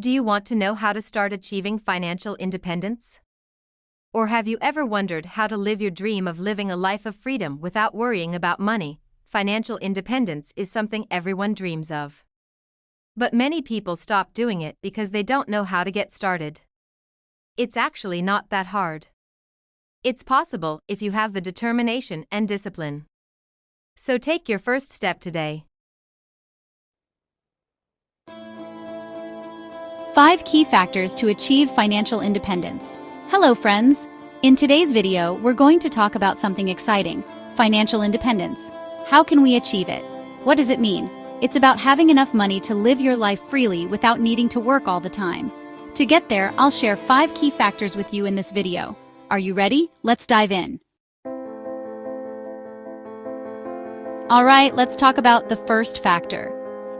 Do you want to know how to start achieving financial independence? Or have you ever wondered how to live your dream of living a life of freedom without worrying about money? Financial independence is something everyone dreams of. But many people stop doing it because they don't know how to get started. It's actually not that hard. It's possible if you have the determination and discipline. So take your first step today. 5 key factors to achieve financial independence. Hello friends! In today's video, we're going to talk about something exciting, financial independence. How can we achieve it? What does it mean? It's about having enough money to live your life freely without needing to work all the time. To get there, I'll share 5 key factors with you in this video. Are you ready? Let's dive in. Alright, let's talk about the first factor.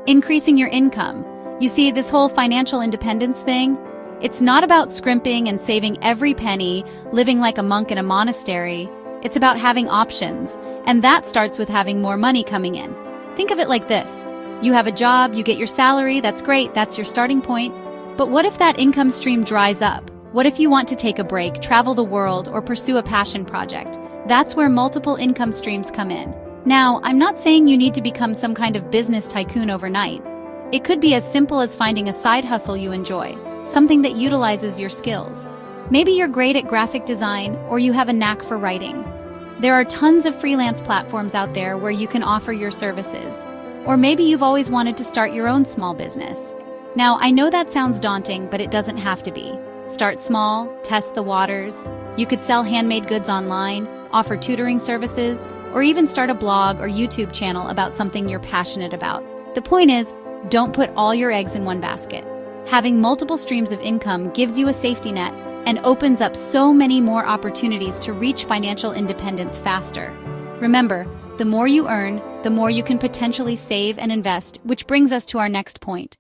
Increasing your income. You see, this whole financial independence thing, it's not about scrimping and saving every penny, living like a monk in a monastery. It's about having options, and that starts with having more money coming in. Think of it like this. You have a job, you get your salary, that's great, that's your starting point. But what if that income stream dries up? What if you want to take a break, travel the world, or pursue a passion project? That's where multiple income streams come in. Now, I'm not saying you need to become some kind of business tycoon overnight. It could be as simple as finding a side hustle you enjoy, something that utilizes your skills. Maybe you're great at graphic design, or you have a knack for writing. There are tons of freelance platforms out there where you can offer your services. Or maybe you've always wanted to start your own small business. Now, I know that sounds daunting, but it doesn't have to be. Start small, test the waters. You could sell handmade goods online, offer tutoring services, or even start a blog or YouTube channel about something you're passionate about. The point is, don't put all your eggs in one basket. Having multiple streams of income gives you a safety net and opens up so many more opportunities to reach financial independence faster. Remember, the more you earn, the more you can potentially save and invest, which brings us to our next point.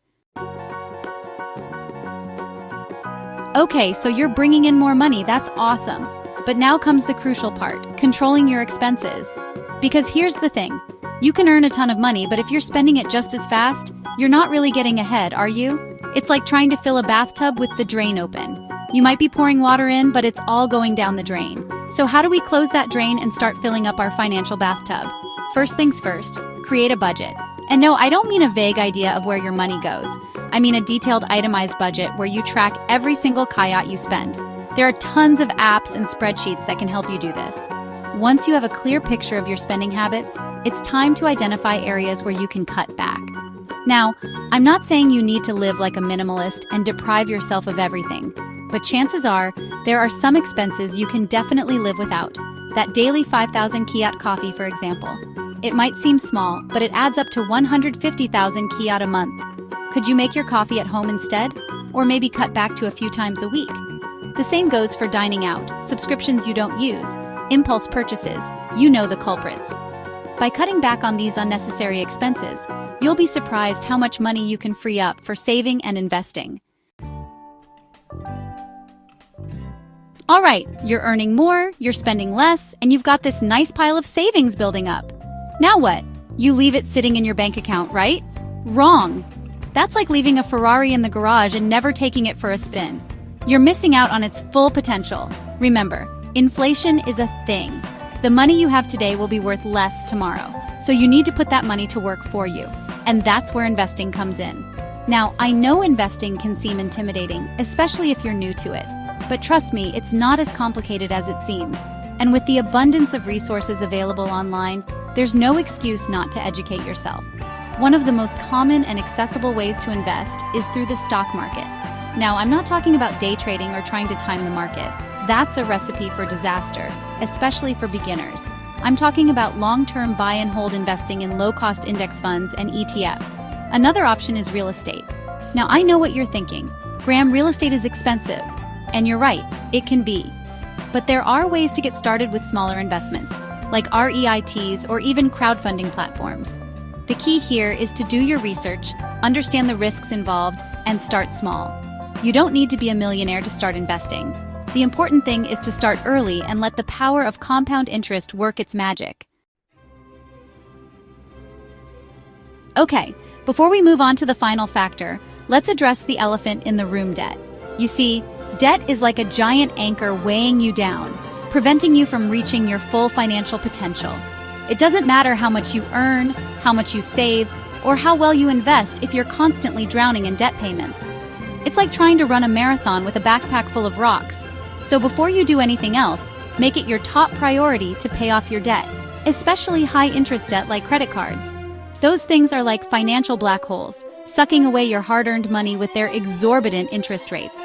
Okay, so you're bringing in more money, that's awesome. But now comes the crucial part, controlling your expenses. Because here's the thing, you can earn a ton of money, but if you're spending it just as fast, you're not really getting ahead, are you? It's like trying to fill a bathtub with the drain open. You might be pouring water in, but it's all going down the drain. So how do we close that drain and start filling up our financial bathtub? First things first, create a budget. And no, I don't mean a vague idea of where your money goes. I mean a detailed itemized budget where you track every single kyat you spend. There are tons of apps and spreadsheets that can help you do this. Once you have a clear picture of your spending habits, it's time to identify areas where you can cut back. Now, I'm not saying you need to live like a minimalist and deprive yourself of everything, but chances are there are some expenses you can definitely live without. That daily 5,000 kyat coffee, for example. It might seem small, but it adds up to 150,000 kyat a month. Could you make your coffee at home instead? Or maybe cut back to a few times a week? The same goes for dining out, subscriptions you don't use, impulse purchases, you know the culprits. By cutting back on these unnecessary expenses, you'll be surprised how much money you can free up for saving and investing. All right, you're earning more, you're spending less, and you've got this nice pile of savings building up. Now what? You leave it sitting in your bank account, right? Wrong. That's like leaving a Ferrari in the garage and never taking it for a spin. You're missing out on its full potential. Remember, inflation is a thing. The money you have today will be worth less tomorrow, so you need to put that money to work for you. And that's where investing comes in. Now, I know investing can seem intimidating, especially if you're new to it. But trust me, it's not as complicated as it seems. And with the abundance of resources available online, there's no excuse not to educate yourself. One of the most common and accessible ways to invest is through the stock market. Now, I'm not talking about day trading or trying to time the market. That's a recipe for disaster, especially for beginners. I'm talking about long-term buy and hold investing in low-cost index funds and ETFs. Another option is real estate. Now, I know what you're thinking. Graham, real estate is expensive. And you're right, it can be. But there are ways to get started with smaller investments, like REITs or even crowdfunding platforms. The key here is to do your research, understand the risks involved, and start small. You don't need to be a millionaire to start investing. The important thing is to start early and let the power of compound interest work its magic. Okay, before we move on to the final factor, let's address the elephant in the room: debt. You see, debt is like a giant anchor weighing you down, preventing you from reaching your full financial potential. It doesn't matter how much you earn, how much you save, or how well you invest if you're constantly drowning in debt payments. It's like trying to run a marathon with a backpack full of rocks. So before you do anything else, make it your top priority to pay off your debt, especially high-interest debt like credit cards. Those things are like financial black holes, sucking away your hard-earned money with their exorbitant interest rates.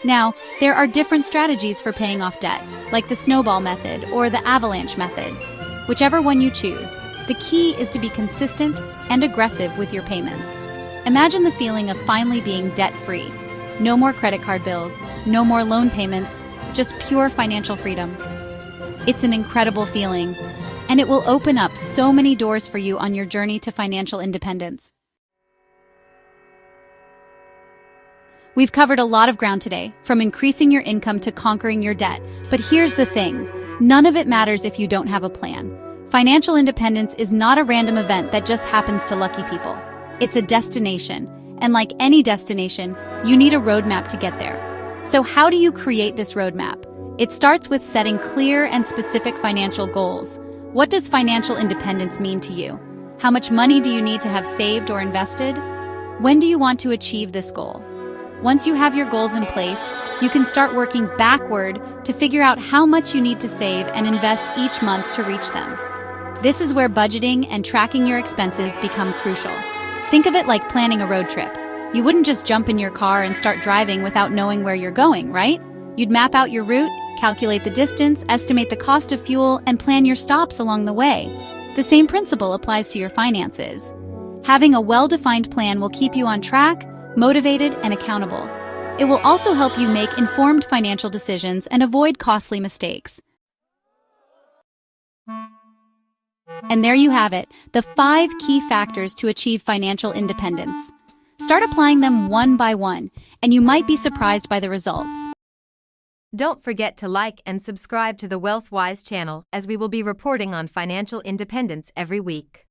Now, there are different strategies for paying off debt, like the snowball method or the avalanche method. Whichever one you choose, the key is to be consistent and aggressive with your payments. Imagine the feeling of finally being debt-free. No more credit card bills, no more loan payments, just pure financial freedom. It's an incredible feeling, and it will open up so many doors for you on your journey to financial independence. We've covered a lot of ground today, from increasing your income to conquering your debt. But here's the thing, none of it matters if you don't have a plan. Financial independence is not a random event that just happens to lucky people. It's a destination, and like any destination, you need a roadmap to get there. So how do you create this roadmap? It starts with setting clear and specific financial goals. What does financial independence mean to you? How much money do you need to have saved or invested? When do you want to achieve this goal? Once you have your goals in place, you can start working backward to figure out how much you need to save and invest each month to reach them. This is where budgeting and tracking your expenses become crucial. Think of it like planning a road trip. You wouldn't just jump in your car and start driving without knowing where you're going, right? You'd map out your route, calculate the distance, estimate the cost of fuel, and plan your stops along the way. The same principle applies to your finances. Having a well-defined plan will keep you on track, motivated, and accountable. It will also help you make informed financial decisions and avoid costly mistakes. And there you have it, the 5 key factors to achieve financial independence. Start applying them one by one, and you might be surprised by the results. Don't forget to like and subscribe to the WealthWise channel, as we will be reporting on financial independence every week.